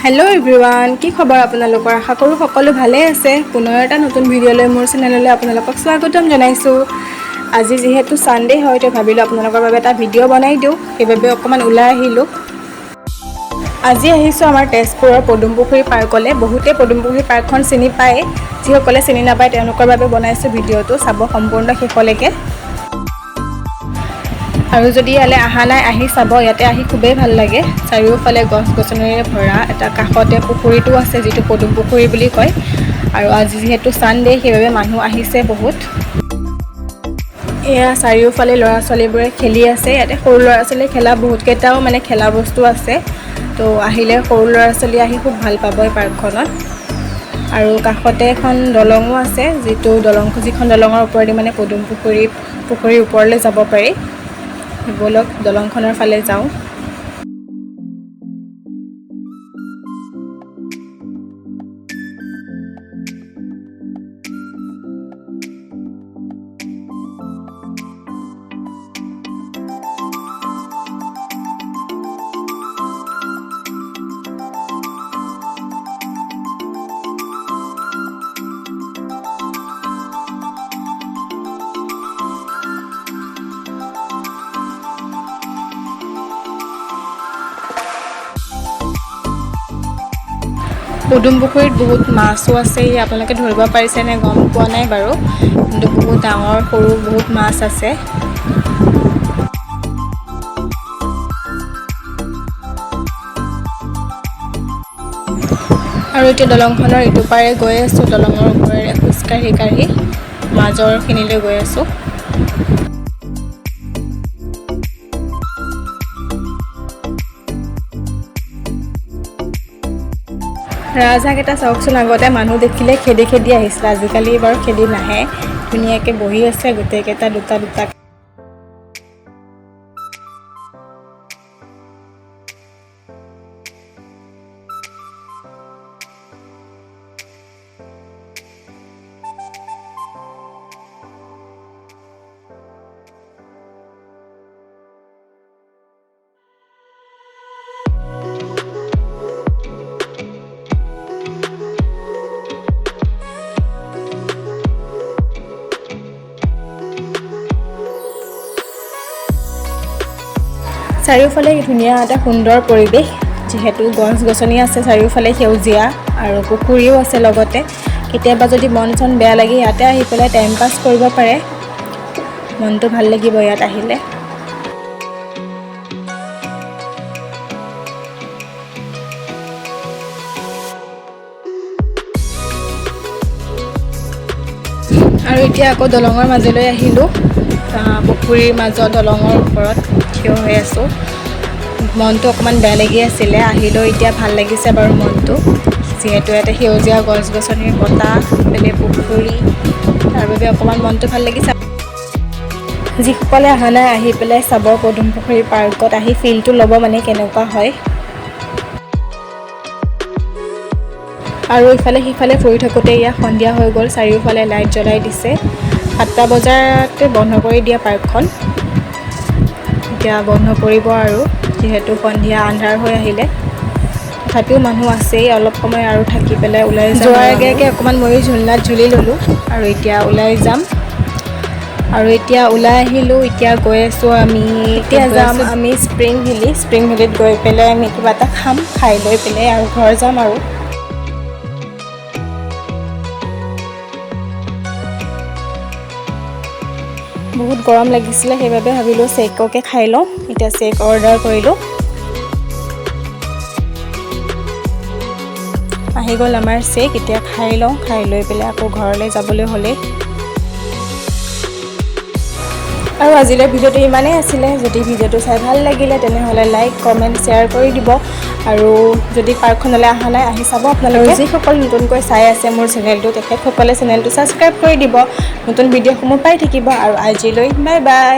Hello' everyone, কি খবৰ আপোনালোকৰ? আশা কৰোঁ সকলো ভালে আছে। পুনৰ এটা নতুন ভিডিঅ'লৈ মোৰ চেনেললৈ আপোনালোকক স্বাগতম জনাইছোঁ। আজি যিহেতু ছানডে হয়, তো ভাবিলোঁ আপোনালোকৰ বাবে এটা ভিডিঅ' বনাই দিওঁ, সেইবাবে অকণমান ওলাই আহিলোঁ। আজি আহিছোঁ আমাৰ তেজপুৰৰ পদুমপুখুৰী পাৰ্কলৈ। বহুতেই পদুমপুখুৰী পাৰ্কখন চিনি পায়, যিসকলে চিনি নাপায় তেওঁলোকৰ বাবে বনাইছোঁ ভিডিঅ'টো, চাব সম্পূৰ্ণ শেষলৈকে। আৰু যদি ইয়ালৈ অহা নাই, আহি চাব। ইয়াতে আহি খুবেই ভাল লাগে। চাৰিওফালে গছ গছনিৰে ভৰা, এটা কাষতে পুখুৰীটো আছে যিটো পদুম পুখুৰী বুলি কয়। আৰু আজি যিহেতু ছানডে, সেইবাবে মানুহ আহিছে বহুত। এয়া চাৰিওফালে ল'ৰা ছোৱালীবোৰে খেলি আছে। ইয়াতে সৰু ল'ৰা ছোৱালীয়ে খেলা বহুতকেইটাও খেলা বস্তু আছে। তো আহিলে সৰু ল'ৰা ছোৱালী আহি খুব ভাল পাব এই পাৰ্কখনত। আৰু কাষতে এখন দলঙো আছে, যিখন দলঙৰ ওপৰেদি পদুম পুখুৰীৰ ওপৰলৈ যাব পাৰি। ব'লক দলংখনৰ ফালে যাওঁ। পদুম পুখুৰীত বহুত মাছো আছে। আপোনালোকে ধৰিব পাৰিছেনে গম পোৱা নাই বাৰু, কিন্তু বহুত ডাঙৰ সৰু বহুত মাছ আছে। আৰু এতিয়া দলংখনৰ ইটো পাৰে গৈ আছোঁ, দলঙৰ ওপৰেৰে খোজকাঢ়ি কাঢ়ি মাজৰখিনিলৈ গৈ আছোঁ। ৰাজহাঁহ এটা চাওকচোন, আগতে মানুহ দেখিলে খেদি খেদি আহিছিলে, আজিকালি বাৰু খেদি নাহে। ধুনীয়াকৈ বহি আছে গোটেইকেইটা দুটা দুটা। চাৰিওফালে ধুনীয়া এটা সুন্দৰ পৰিৱেশ, যিহেতু গছ গছনি আছে চাৰিওফালে সেউজীয়া, আৰু পুখুৰীও আছে লগতে। কেতিয়াবা যদি মন চন বেয়া লাগে, ইয়াতে আহি পেলাই টাইম পাছ কৰিব পাৰে। মনটো ভাল লাগিব ইয়াত আহিলে। আৰু এতিয়া আকৌ দলঙৰ মাজলৈ আহিলোঁ। পুখুৰীৰ মাজত দলঙৰ ওপৰত থিয় হৈ আছোঁ। মনটো অকণমান বেয়া লাগি আছিলে, আহিলেও এতিয়া ভাল লাগিছে বাৰু মনটো, যিহেতু ইয়াতে সেউজীয়া গছ গছনিৰ বতাহ, বেলে পুখুৰী, তাৰ বাবে অকণমান মনটো ভাল লাগিছে। যিসকলে অহা নাই, আহি পেলাই চাব পদুম পুখুৰী পাৰ্কত আহি ফিলটো ল'ব কেনেকুৱা হয়। আৰু ইফালে সিফালে ফুৰি থাকোঁতে ইয়াত সন্ধিয়া হৈ গ'ল, চাৰিওফালে লাইট জ্বলাই দিছে। 7টা বজাতে বন্ধ কৰি দিয়ে পাৰ্কখন। এতিয়া বন্ধ কৰিব আৰু, যিহেতু সন্ধিয়া আন্ধাৰ হৈ আহিলে। তথাপিও মানুহ আছেই, অলপ সময় আৰু থাকি পেলাই ওলাই যোৱাৰ আগে আগে অকণমান ময়ো ঝুলনাত ঝুলি ল'লোঁ। আৰু এতিয়া ওলাই যাম। আৰু এতিয়া ওলাই আহিলোঁ, এতিয়া গৈ আছোঁ আমি স্প্ৰিং ভেলীত গৈ পেলাই আমি কিবা এটা খাই লৈ পেলাই আৰু ঘৰ যাম আৰু। বহুত গৰম লাগিছিলে, সেইবাবে ভাবিলোঁ শ্বেককে খাই লওঁ। এতিয়া শ্বেক অৰ্ডাৰ কৰিলোঁ। আহি গ'ল আমাৰ শ্বেক, এতিয়া খাই লওঁ। খাই লৈ পেলাই আকৌ ঘৰলৈ যাবলৈ হ'লেই। আৰু আজিলৈ ভিডিঅ'টো ইমানেই আছিলে। যদি ভিডিঅ'টো চাই ভাল লাগিলে, তেনেহ'লে লাইক কমেণ্ট শ্বেয়াৰ কৰি দিব। আৰু যদি পাৰ্কখনলৈ অহা নাই, আহি চাব আপোনালোকে। যিসকল নতুনকৈ চাই আছে মোৰ চেনেলটো, তেখেতসকলে চেনেলটো ছাবস্ক্ৰাইব কৰি দিব। নতুন ভিডিঅ'সমূহ পাই থাকিব। আৰু আজিলৈ বাই বাই।